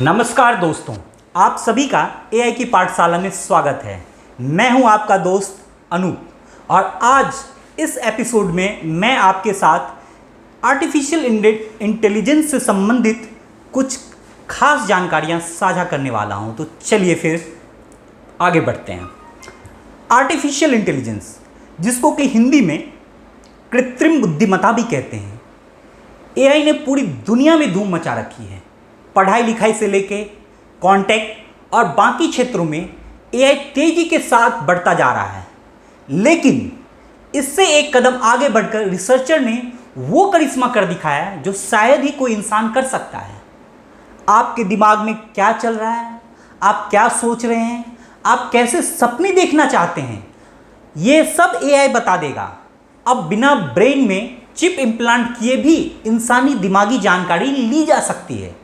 नमस्कार दोस्तों, आप सभी का एआई की पाठशाला में स्वागत है। मैं हूं आपका दोस्त अनूप और आज इस एपिसोड में मैं आपके साथ आर्टिफिशियल इंटेलिजेंस से संबंधित कुछ खास जानकारियां साझा करने वाला हूं। तो चलिए फिर आगे बढ़ते हैं। आर्टिफिशियल इंटेलिजेंस, जिसको कि हिंदी में कृत्रिम बुद्धिमत्ता भी कहते हैं, एआई ने पूरी दुनिया में धूम मचा रखी है। पढ़ाई लिखाई से लेके कॉन्टेक्ट और बाकी क्षेत्रों में एआई तेजी के साथ बढ़ता जा रहा है। लेकिन इससे एक कदम आगे बढ़कर रिसर्चर ने वो करिश्मा कर दिखाया जो शायद ही कोई इंसान कर सकता है। आपके दिमाग में क्या चल रहा है, आप क्या सोच रहे हैं, आप कैसे सपने देखना चाहते हैं, ये सब एआई बता देगा। अब बिना ब्रेन में चिप इम्प्लांट किए भी इंसानी दिमागी जानकारी ली जा सकती है।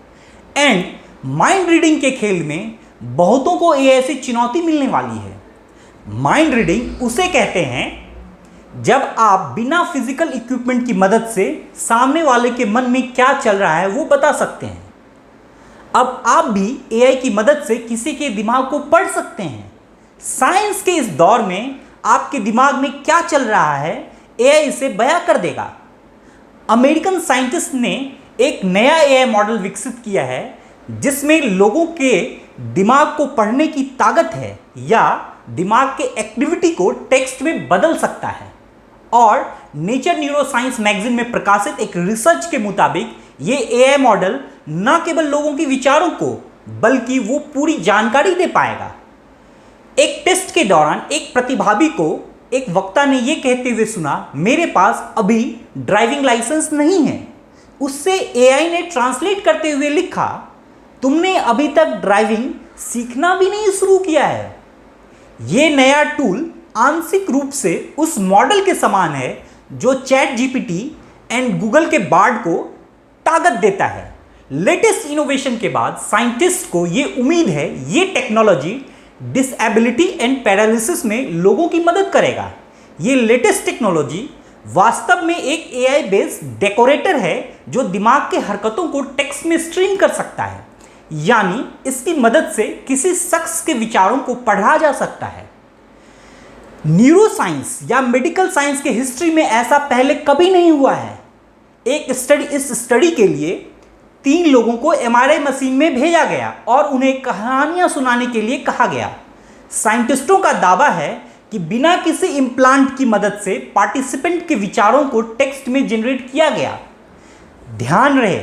एंड माइंड रीडिंग के खेल में बहुतों को एआई से चुनौती मिलने वाली है। माइंड रीडिंग उसे कहते हैं जब आप बिना फिजिकल इक्विपमेंट की मदद से सामने वाले के मन में क्या चल रहा है वो बता सकते हैं। अब आप भी एआई की मदद से किसी के दिमाग को पढ़ सकते हैं। साइंस के इस दौर में आपके दिमाग में क्या चल रहा है एआई इसे बयां कर देगा। अमेरिकन साइंटिस्ट ने एक नया एआई मॉडल विकसित किया है जिसमें लोगों के दिमाग को पढ़ने की ताकत है या दिमाग के एक्टिविटी को टेक्स्ट में बदल सकता है। और नेचर न्यूरोसाइंस मैगजीन में प्रकाशित एक रिसर्च के मुताबिक ये एआई मॉडल न केवल लोगों के विचारों को बल्कि वो पूरी जानकारी दे पाएगा। एक टेस्ट के दौरान एक प्रतिभागी को एक वक्ता ने यह कहते हुए सुना, मेरे पास अभी ड्राइविंग लाइसेंस नहीं है। उससे एआई ने ट्रांसलेट करते हुए लिखा, तुमने अभी तक ड्राइविंग सीखना भी नहीं शुरू किया है। यह नया टूल आंशिक रूप से उस मॉडल के समान है जो चैट जीपीटी एंड गूगल के बार्ड को ताकत देता है। लेटेस्ट इनोवेशन के बाद साइंटिस्ट को यह उम्मीद है ये टेक्नोलॉजी डिसेबिलिटी एंड पैरालिसिस में लोगों की मदद करेगा। ये लेटेस्ट टेक्नोलॉजी वास्तव में एक एआई बेस्ड डेकोरेटर है जो दिमाग के हरकतों को टेक्स्ट में स्ट्रीम कर सकता है, यानी इसकी मदद से किसी शख्स के विचारों को पढ़ा जा सकता है। न्यूरोसाइंस या मेडिकल साइंस के हिस्ट्री में ऐसा पहले कभी नहीं हुआ है। इस स्टडी के लिए 3 लोगों को एमआरआई मशीन में भेजा गया और उन्हें कहानियां सुनाने के लिए कहा गया। साइंटिस्टों का दावा है कि बिना किसी इम्प्लांट की मदद से पार्टिसिपेंट के विचारों को टेक्स्ट में जनरेट किया गया। ध्यान रहे,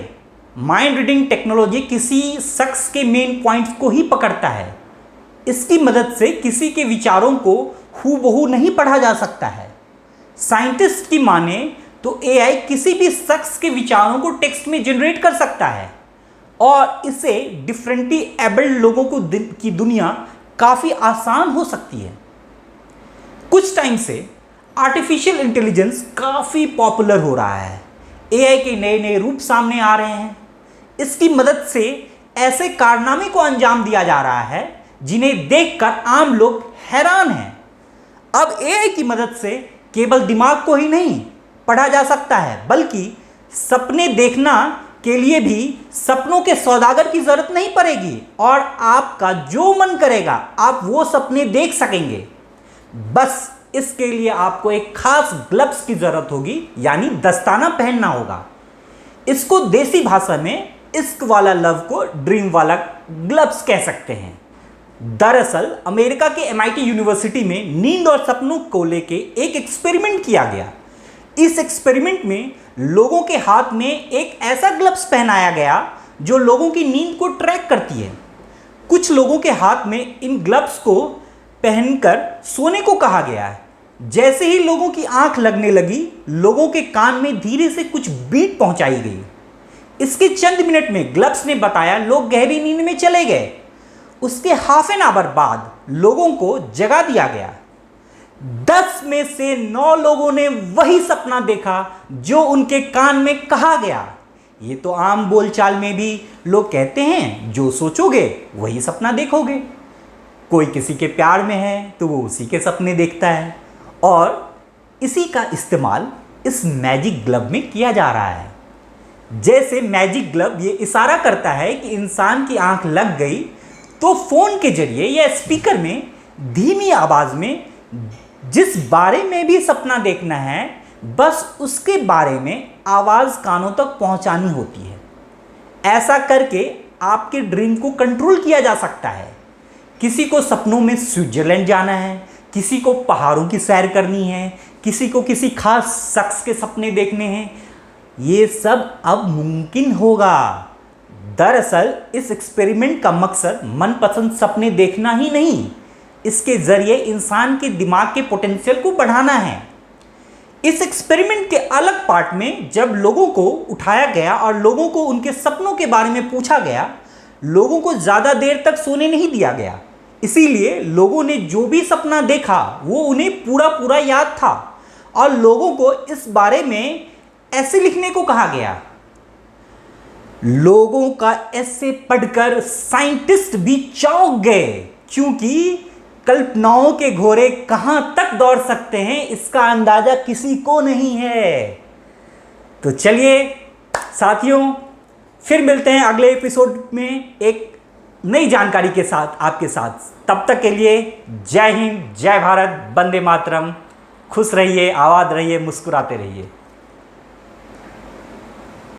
माइंड रीडिंग टेक्नोलॉजी किसी शख्स के मेन पॉइंट्स को ही पकड़ता है। इसकी मदद से किसी के विचारों को हूबहू नहीं पढ़ा जा सकता है। साइंटिस्ट की माने तो एआई किसी भी शख्स के विचारों को टेक्स्ट में जनरेट कर सकता है और इससे डिफरेंटली एबल्ड लोगों की दुनिया काफ़ी आसान हो सकती है। कुछ टाइम से आर्टिफिशियल इंटेलिजेंस काफ़ी पॉपुलर हो रहा है। एआई के नए नए रूप सामने आ रहे हैं। इसकी मदद से ऐसे कारनामे को अंजाम दिया जा रहा है जिन्हें देखकर आम लोग हैरान हैं। अब एआई की मदद से केवल दिमाग को ही नहीं पढ़ा जा सकता है बल्कि सपने देखना के लिए भी सपनों के सौदागर की जरूरत नहीं पड़ेगी और आपका जो मन करेगा आप वो सपने देख सकेंगे। बस इसके लिए आपको एक खास ग्लव्स की जरूरत होगी, यानी दस्ताना पहनना होगा। इसको देसी भाषा में इश्क वाला लव को ड्रीम वाला ग्लव्स कह सकते हैं। दरअसल अमेरिका के एमआईटी यूनिवर्सिटी में नींद और सपनों को लेके एक एक्सपेरिमेंट किया गया। इस एक्सपेरिमेंट में लोगों के हाथ में एक ऐसा ग्लव्स पहनाया गया जो लोगों की नींद को ट्रैक करती है। कुछ लोगों के हाथ में इन ग्लव्स को पहनकर सोने को कहा गया है। जैसे ही लोगों की आंख लगने लगी, लोगों के कान में धीरे से कुछ बीट पहुंचाई गई। इसके चंद मिनट में ग्लव्स ने बताया लोग गहरी नींद में चले गए। उसके हाफ एन आवर बाद लोगों को जगा दिया गया। 10 में से 9 लोगों ने वही सपना देखा जो उनके कान में कहा गया। ये तो आम बोलचाल में भी लोग कहते हैं, जो सोचोगे वही सपना देखोगे। कोई किसी के प्यार में है तो वो उसी के सपने देखता है और इसी का इस्तेमाल इस मैजिक ग्लव में किया जा रहा है। जैसे मैजिक ग्लव ये इशारा करता है कि इंसान की आंख लग गई तो फोन के जरिए या स्पीकर में धीमी आवाज में जिस बारे में भी सपना देखना है बस उसके बारे में आवाज कानों तक पहुंचानी होती है। ऐसा करके आपके ड्रीम को कंट्रोल किया जा सकता है। किसी को सपनों में स्विट्जरलैंड जाना है, किसी को पहाड़ों की सैर करनी है, किसी को किसी खास शख्स के सपने देखने हैं। ये सब अब मुमकिन होगा। दरअसल इस एक्सपेरिमेंट का मकसद मनपसंद सपने देखना ही नहीं, इसके जरिए इंसान के दिमाग के पोटेंशियल को बढ़ाना है। इस एक्सपेरिमेंट के अलग पार्ट में जब लोगों को उठाया गया और लोगों को उनके सपनों के बारे में पूछा गया, लोगों को ज़्यादा देर तक सोने नहीं दिया गया। इसीलिए लोगों ने जो भी सपना देखा वो उन्हें पूरा पूरा याद था और लोगों को इस बारे में ऐसे लिखने को कहा गया। लोगों का ऐसे पढ़कर साइंटिस्ट भी चौंक गए, क्योंकि कल्पनाओं के घोड़े कहां तक दौड़ सकते हैं इसका अंदाजा किसी को नहीं है। तो चलिए साथियों, फिर मिलते हैं अगले एपिसोड में एक नई जानकारी के साथ आपके साथ। तब तक के लिए जय हिंद, जय भारत, वंदे मातरम। खुश रहिए, आबाद रहिए, मुस्कुराते रहिए।